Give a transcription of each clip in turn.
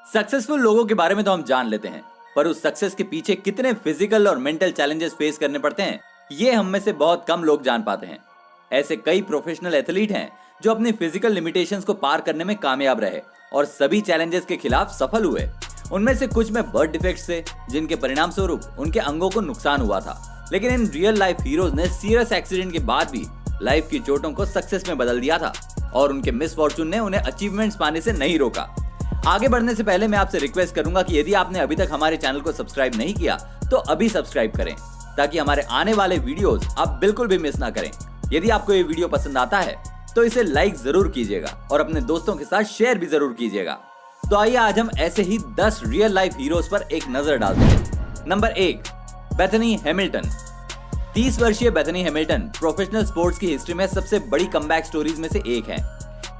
Successful लोगों के बारे में तो हम जान लेते हैं, पर उस सक्सेस के पीछे कितने फिजिकल और मेंटल चैलेंजेस फेस करने पड़ते हैं, ये हम में से बहुत कम लोग जान पाते हैं। ऐसे कई प्रोफेशनल एथलीट हैं जो अपनी फिजिकल लिमिटेशंस को पार करने में कामयाब रहे और सभी चैलेंजेस के खिलाफ सफल हुए। उनमें से कुछ में बर्थ डिफेक्ट्स थे, जिनके परिणाम स्वरूप उनके अंगों को नुकसान हुआ था, लेकिन इन रियल लाइफ हीरोज ने सीरियस एक्सीडेंट के बाद भी लाइफ की चोटों को सक्सेस में बदल दिया था और उनके मिसफॉर्चून ने उन्हें अचीवमेंट्स पाने से नहीं रोका। आगे बढ़ने से पहले मैं आपसे रिक्वेस्ट करूंगा कि यदि आपने अभी तक हमारे चैनल को सब्सक्राइब नहीं किया तो अभी सब्सक्राइब करें, ताकि हमारे आने वाले वीडियोस आप बिल्कुल भी मिस ना करें। यदि आपको ये वीडियो पसंद आता है तो इसे लाइक जरूर कीजिएगा और अपने दोस्तों के साथ शेयर भी जरूर कीजिएगा। तो आइए आज हम ऐसे ही 10 रियल लाइफ हीरोज पर एक नजर डालते हैं। Number 1, Bethany Hamilton. 30 वर्षीय बेथनी हैमिल्टन प्रोफेशनल स्पोर्ट्स की हिस्ट्री में सबसे बड़ी कमबैक स्टोरीज में से एक है।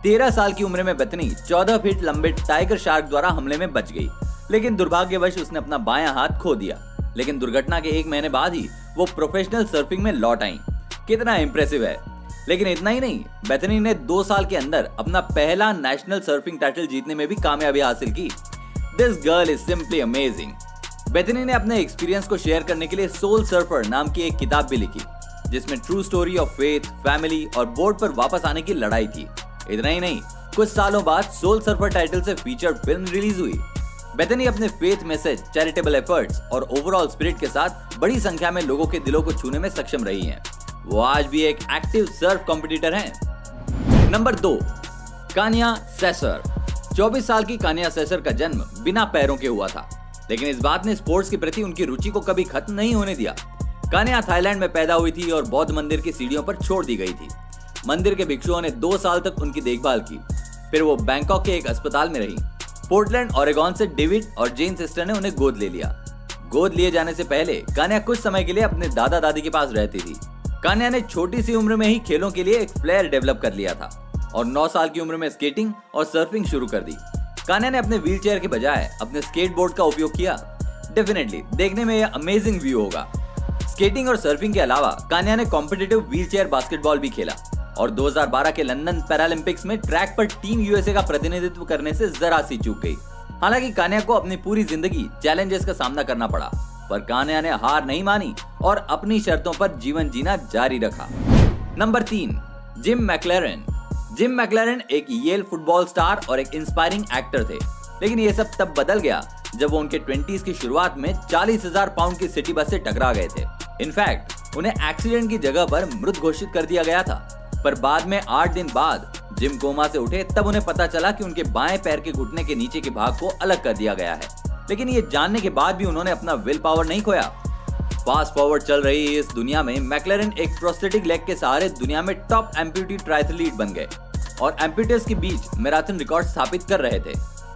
13 साल की उम्र में बेथनी 14 फीट लंबे टाइगर शार्क द्वारा हमले में बच गई, लेकिन दुर्भाग्यवश उसने अपना बायां हाथ खो दिया। लेकिन दुर्घटना के 1 महीने बाद ही वो प्रोफेशनल सर्फिंग में लौट आई। कितना इंप्रेसिव है। लेकिन इतना ही नहीं, बेथनी ने 2 साल के अंदर अपना पहला नेशनल सर्फिंग टाइटल जीतने में भी कामयाबी हासिल की। This girl is simply amazing. Bethany ने अपने एक्सपीरियंस को शेयर करने के लिए सोल सर्फर नाम की एक किताब भी लिखी, जिसमें true story of faith, family और बोर्ड पर वापस आने की लड़ाई थी। इतना ही नहीं, कुछ सालों बाद सोल सर्फर टाइटल से फीचर्ड फिल्म रिलीज हुई। बेथनी अपने फेथ मैसेज, चैरिटेबल एफर्ट्स और ओवरऑल स्पिरिट के साथ बड़ी संख्या में लोगों के दिलों को छूने में सक्षम रही हैं। वो आज भी एक एक्टिव सर्फ कॉम्पिटिटर हैं। नंबर 2, कान्या सेसर। 24 साल की कान्या सेसर का जन्म बिना पैरों के हुआ था, लेकिन इस बात ने स्पोर्ट्स के प्रति उनकी रुचि को कभी खत्म नहीं होने दिया। कान्या थाईलैंड में पैदा हुई थी और बौद्ध मंदिर की सीढ़ियों पर छोड़ दी गई थी। मंदिर के भिक्षुओं ने 2 साल तक उनकी देखभाल की। फिर वो बैंकॉक के एक अस्पताल में रही। पोर्टलैंड, ओरेगॉन से डेविड और जेन सिस्टर ने उन्हें गोद ले लिया। गोद लिए जाने से पहले कान्या कुछ समय के लिए अपने दादा दादी के पास रहती थी। कान्या ने छोटी सी उम्र में ही खेलों के लिए एक फ्लेयर डेवलप कर लिया था और 9 साल की उम्र में स्केटिंग और सर्फिंग शुरू कर दी। कान्या ने अपने व्हीलचेयर के बजाय अपने स्केटबोर्ड का उपयोग किया। डेफिनेटली देखने में यह अमेजिंग व्यू होगा। स्केटिंग और सर्फिंग के अलावा कान्या ने कॉम्पिटिटिव व्हीलचेयर बास्केटबॉल भी खेला और 2012 के लंदन पैरालंपिक्स में ट्रैक पर टीम यूएसए का प्रतिनिधित्व करने से जरा सी चूक गई। हालांकि कान्या को अपनी पूरी जिंदगी चैलेंजेस का सामना करना पड़ा, पर कान्या ने हार नहीं मानी और अपनी शर्तों पर जीवन जीना जारी रखा। Number 3, gym मैक्लेरन। जिम मैक्लेरन एक येल फुटबॉल स्टार और एक इंस्पायरिंग एक्टर थे, लेकिन ये सब तब बदल गया जब वो उनके 20s की शुरुआत में 40,000 पाउंड की सिटी बस से टकरा गए थे। इनफैक्ट उन्हें एक्सीडेंट की जगह पर मृत घोषित कर दिया गया था, पर बाद में 8 दिन बाद जिम कोमा से उठे तब उन्हें पता चला कि उनके बाएं पैर के घुटने के नीचे के भाग को अलग कर दिया गया है। लेकिन ये जानने के बाद भी उन्होंने अपना विल पावर नहीं खोया। फास्ट फॉरवर्ड चल रही इस दुनिया में मैक्लेरन एक प्रोस्थेटिक लेग के सहारे दुनिया में टॉप एम्प्यूटी ट्रायथलीट बन गए और एम्प्यूटर्स के बीच मैराथन रिकॉर्ड स्थापित कर रहे थे।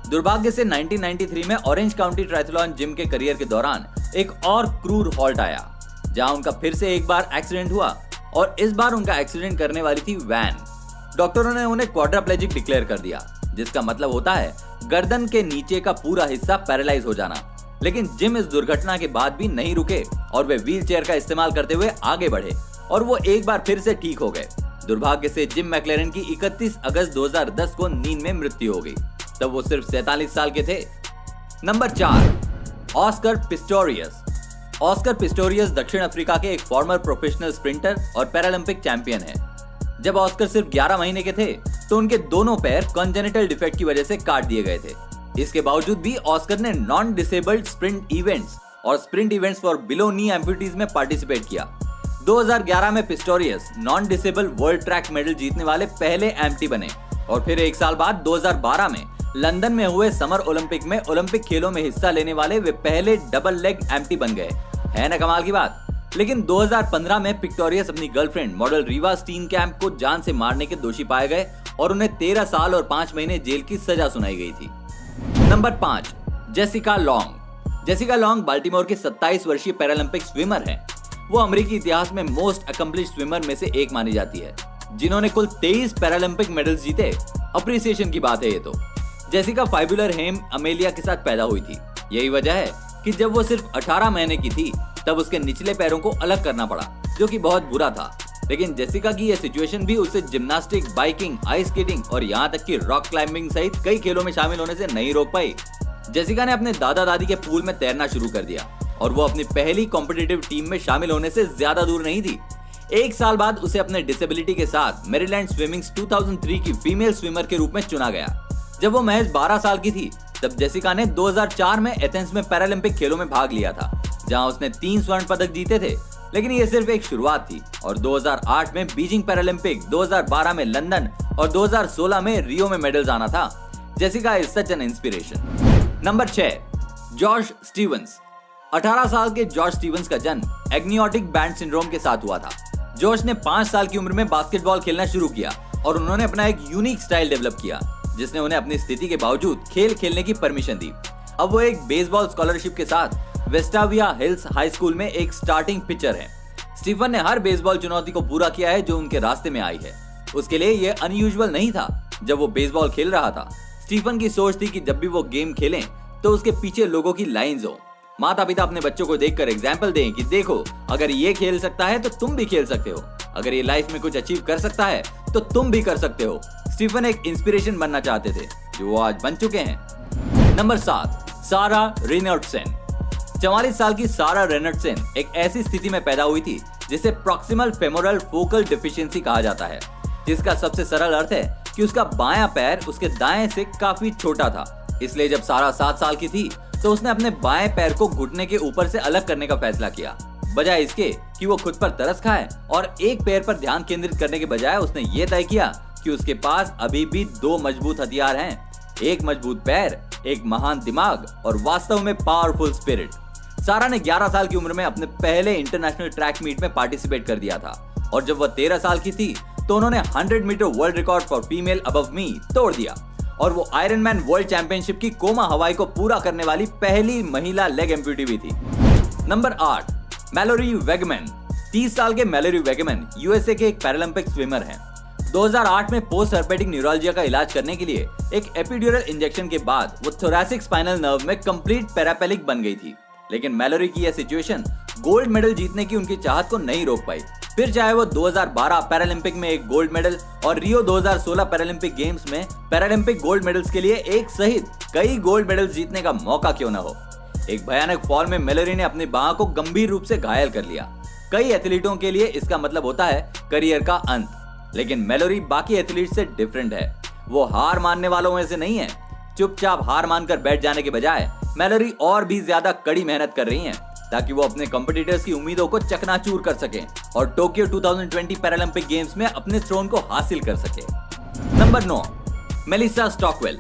दुर्भाग्य से 1993 में ऑरेंज काउंटी ट्रायथलॉन जिम के करियर के दौरान एक और क्रूर हॉल्ट आया, जहां उनका फिर से एक बार एक्सीडेंट हुआ और इस बार उनका एक्सीडेंट करने वाली थी वैन। डॉक्टरों ने उन्हें क्वाड्राप्लेजिक डिक्लेयर कर दिया, जिसका मतलब होता है गर्दन के नीचे का पूरा हिस्सा पैरालाइज हो जाना। लेकिन जिम इस दुर्घटना के बाद भी नहीं रुके और वे व्हीलचेयर का इस्तेमाल करते हुए आगे बढ़े और वो एक बार फिर से ठीक हो गए। दुर्भाग्य से जिम मैक्लेरन की 31 अगस्त 2010 को नींद में मृत्यु हो गई। तब वो सिर्फ 47 साल के थे। Number 4, Oscar Pistorius. Oscar Pistorius दक्षिण अफ्रीका के एक फॉर्मर प्रोफेशनल स्प्रिंटर और पैरालंपिक चैंपियन है। जब ऑस्कर सिर्फ 11 महीने के थे तो उनके दोनों पैर कॉन्जेनिटल डिफेक्ट की वजह से काट दिए गए थे। इसके बावजूद भी ऑस्कर ने नॉन डिसेबल्ड स्प्रिंट इवेंट्स और स्प्रिंट इवेंट्स फॉर बिलो नी एम्प्यूटीज में पार्टिसिपेट किया। 2011 में Pistorius non disable world track medal जीतने वाले पहले एम्प्टी बने और फिर 1 साल बाद 2012 में लंदन में हुए समर ओलंपिक में ओलंपिक खेलों में हिस्सा लेने वाले वे पहले डबल लेग एम्प्टी बन गए। है ना कमाल की बात। लेकिन 2015 में पिस्टोरियस अपनी गर्लफ्रेंड मॉडल रीवा स्टीनकैम्प को जान से मारने के दोषी पाए गए और उन्हें 13 साल और 5 महीने जेल की सजा सुनाई गई थी। Number 5, Jessica long. Jessica long Baltimore की 27 वर्षीय पैरालंपिक स्विमर हैं। वो अमेरिकी इतिहास में मोस्ट अकम्प्लिश्ड स्विमर में से एक मानी जाती है, जिन्होंने कुल 23 पैरालंपिक मेडल्स जीते। अप्रिसिएशन की बात है ये तो। जेसिका फाइबुलर हेम अमेलिया के साथ पैदा हुई थी। यही वजह है कि जब वो सिर्फ 18 महीने की थी तब उसके निचले पैरों को अलग करना पड़ा, जो कि बहुत बुरा था। लेकिन जेसिका की यह सिचुएशन भी उसे जिम्नास्टिक, बाइकिंग, आइस स्केटिंग और यहाँ तक कि रॉक क्लाइंबिंग सहित कई खेलों में शामिल होने से नहीं रोक पाई। जेसिका ने अपने दादा दादी के पूल में तैरना शुरू कर दिया और वो अपनी पहली कॉम्पिटिटिव टीम में शामिल होने से ज्यादा दूर नहीं थी। एक साल बाद उसे अपने डिसेबिलिटी के साथ मैरीलैंड स्विमिंग्स 2003 की फीमेल स्विमर के रूप में चुना गया। जब वो महज 12 साल की थी तब जेसिका ने 2004 में एथेंस में पैरालंपिक खेलों में भाग लिया था, जहां उसने 3 स्वर्ण पदक जीते थे। लेकिन ये सिर्फ एक शुरुआत थी और 2008 में बीजिंग पैरालंपिक, 2012 में लंदन और 2016 में रियो में मेडल्स आना था। Jessica is such an inspiration. Number 6, Josh Stevens. 18 साल के जॉश स्टीवंस का जन्म एग्नियोटिक बैंड सिंड्रोम के साथ हुआ था। जॉश ने 5 साल की उम्र में बास्केटबॉल खेलना शुरू किया और उन्होंने अपना एक यूनिक स्टाइल डेवलप किया, जिसने उन्हें अपनी स्थिति के बावजूद खेल खेलने की परमिशन दी। अब वो एक बेसबॉल स्कॉलरशिप के साथ वेस्टाविया हिल्स हाई स्कूल में एक स्टार्टिंग पिचर है। स्टीफन ने हर बेसबॉल चुनौती को पूरा किया है जो उनके रास्ते में आई है। उसके लिए ये अनयूजुअल नहीं था। जब वो बेसबॉल खेल रहा था, स्टीफन की सोच थी कि जब भी वो गेम खेलें तो उसके पीछे लोगों की लाइंस हो। माता पिता अपने बच्चों को देखकर एग्जाम्पल दें कि देखो, अगर ये खेल सकता है तो तुम भी खेल सकते हो, अगर ये लाइफ में कुछ अचीव कर सकता है तो तुम भी कर सकते हो। स्टीफन एक इंस्पिरेशन बनना चाहते थे, जो वो आज बन चुके हैं। नंबर 7, सारा रेनॉल्ड्सन। 44 साल की सारा रेनॉल्ड्सन एक ऐसी स्थिति में पैदा हुई थी जिसे प्रॉक्सिमल फेमोरल फोकल डेफिशिएंसी कहा जाता है, जिसका सबसे सरल अर्थ है कि उसका बायां पैर उसके दाएं से काफी छोटा था। इसलिए जब सारा 7 साल की थी तो उसने अपने बाएं पैर को घुटने के ऊपर से अलग करने का फैसला किया। बजाय इसके कि वो खुद पर तरस खाए और एक पैर पर ध्यान केंद्रित करने के बजाय उसने ये तय किया कि उसके पास अभी भी 2 मजबूत हथियार हैं, एक मजबूत पैर, एक महान दिमाग और वास्तव में पावरफुल स्पिरिट। सारा ने 11 साल की उम्र में अपने पहले इंटरनेशनल ट्रैक मीट में पार्टिसिपेट कर दिया था और जब वह 13 साल की थी तो उन्होंने 100 meter world record for female अबव मी तोड़ दिया और वो आयरनमैन वर्ल्ड चैंपियनशिप की कोमा हवाई को पूरा करने वाली पहली महिला लेग एम्प्यूटी भी थी। Number 8, Malory Wegman. 30 साल के मैलोरी वेगमैन यूएसए के एक पैरालंपिक स्विमर हैं। 2008 में पोस्ट हर्पेटिक न्यूरोलजिया का इलाज करने के लिए एक एपिड्यूरल इंजेक्शन के बाद वो थोरैसिक स्पाइनल नर्व में कंप्लीट पैरापेलिक बन गई थी। लेकिन मैलोरी की यह सिचुएशन गोल्ड मेडल जीतने की उनकी चाहत को नहीं रोक पाई। फिर चाहे वो 2012 पैरालंपिक में एक गोल्ड मेडल और रियो 2016 पैरालंपिक गेम्स में पैरालंपिक गोल्ड मेडल्स के लिए एक सहित कई गोल्ड मेडल्स जीतने का मौका क्यों न हो। एक भयानक फॉल में मैलोरी ने अपनी बाह को गंभीर रूप से घायल कर लिया। कई एथलीटों के लिए इसका मतलब होता है करियर का अंत, लेकिन मैलोरी बाकी एथलीट से डिफरेंट है। वो हार मानने वालों में से नहीं है। चुपचाप हार मानकर बैठ जाने के बजाय मैलोरी और भी ज्यादा कड़ी मेहनत कर रही हैं ताकि वो अपने कॉम्पिटिटर्स की उम्मीदों को चकनाचूर कर सकें और टोक्यो 2020 पैरालंपिक गेम्स में अपने थ्रोन को हासिल कर सके। Number 9, Melissa Stockwell.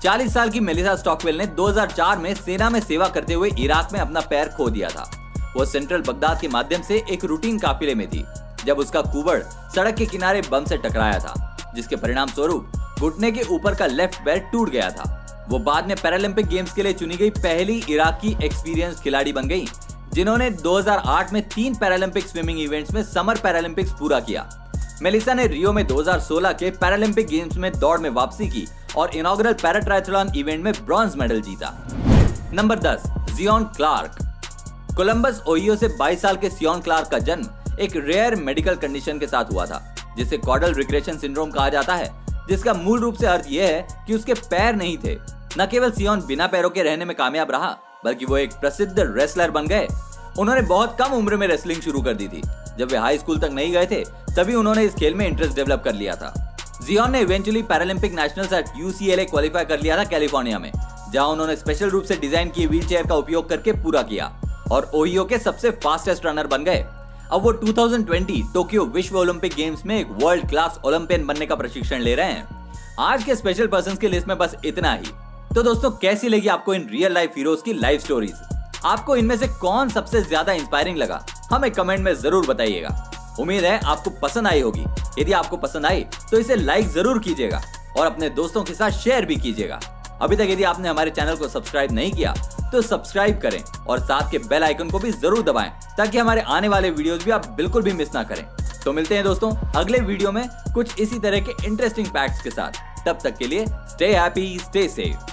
40 साल की मेलिसा स्टॉकवेल ने 2004 में सेना में सेवा करते हुए इराक में अपना पैर खो दिया था। वो सेंट्रल बगदाद के माध्यम से एक रूटीन काफिले में थी जब उसका कुबड़ सड़क के किनारे बम से टकराया था, जिसके परिणाम स्वरूप घुटने के ऊपर का लेफ्ट पैर टूट गया था। वो बाद में पैरालंपिक गेम्स के लिए चुनी गई पहली इराकी एक्सपीरियंस खिलाड़ी बन गई, जिन्होंने 2008 में 3 पैरालंपिक स्विमिंग इवेंट्स में समर पैरालंपिक्स पूरा किया। मेलिसा ने रियो में 2016 के पैरालंपिक गेम्स में दौड़ में वापसी की और इनॉग्रल पैरा ट्रायथलॉन इवेंट में ब्रॉन्ज मेडल जीता। Number 10, Zion Clark. Columbus Ohio से 22 साल के जियोन क्लार्क का जन्म एक रेयर मेडिकल कंडीशन के साथ हुआ था, जिसे कॉर्डल रिग्रेशन सिंड्रोम कहा जाता है, जिसका मूल रूप से अर्थ यह है कि उसके पैर नहीं थे। न केवल जियोन बिना पैरों के रहने में कामयाब रहा, बल्कि वो एक प्रसिद्ध रेसलर बन गए। उन्होंने बहुत कम उम्र में रेसलिंग शुरू कर दी थी। जब वे हाई स्कूल तक नहीं गए थे तभी उन्होंने इस खेल में इंटरेस्ट डेवलप कर लिया था। जियोन ने eventually Paralympic nationals at UCLA qualify कर लिया था कैलिफोर्निया में, जहां उन्होंने स्पेशल रूप से डिजाइन किए व्हीलचेयर का उपयोग करके पूरा किया और ओहियो के सबसे फास्टेस्ट रनर बन गए। अब वो 2020 टोक्यो विश्व ओलंपिक गेम्स में एक वर्ल्ड क्लास ओलंपियन बनने का प्रशिक्षण ले रहे हैं। आज के स्पेशल पर्संस की लिस्ट में बस इतना ही। तो दोस्तों, कैसी लगी आपको इन रियल लाइफ हीरोज की लाइफ स्टोरीज? आपको इनमें से कौन सबसे ज्यादा इंस्पायरिंग लगा? हमें कमेंट में जरूर बताइएगा। उम्मीद है आपको पसंद आई होगी। यदि आपको पसंद आई तो इसे लाइक जरूर कीजिएगा और अपने दोस्तों के साथ शेयर भी कीजिएगा। अभी तक यदि आपने हमारे चैनल को सब्सक्राइब नहीं किया तो सब्सक्राइब करें और साथ के बेल आइकन को भी जरूर दबाएं ताकि हमारे आने वाले वीडियोस भी आप बिल्कुल भी मिस ना करें। तो मिलते हैं दोस्तों अगले वीडियो में कुछ इसी तरह के इंटरेस्टिंग फैक्ट्स के साथ। तब तक के लिए स्टे हैप्पी, स्टे सेफ।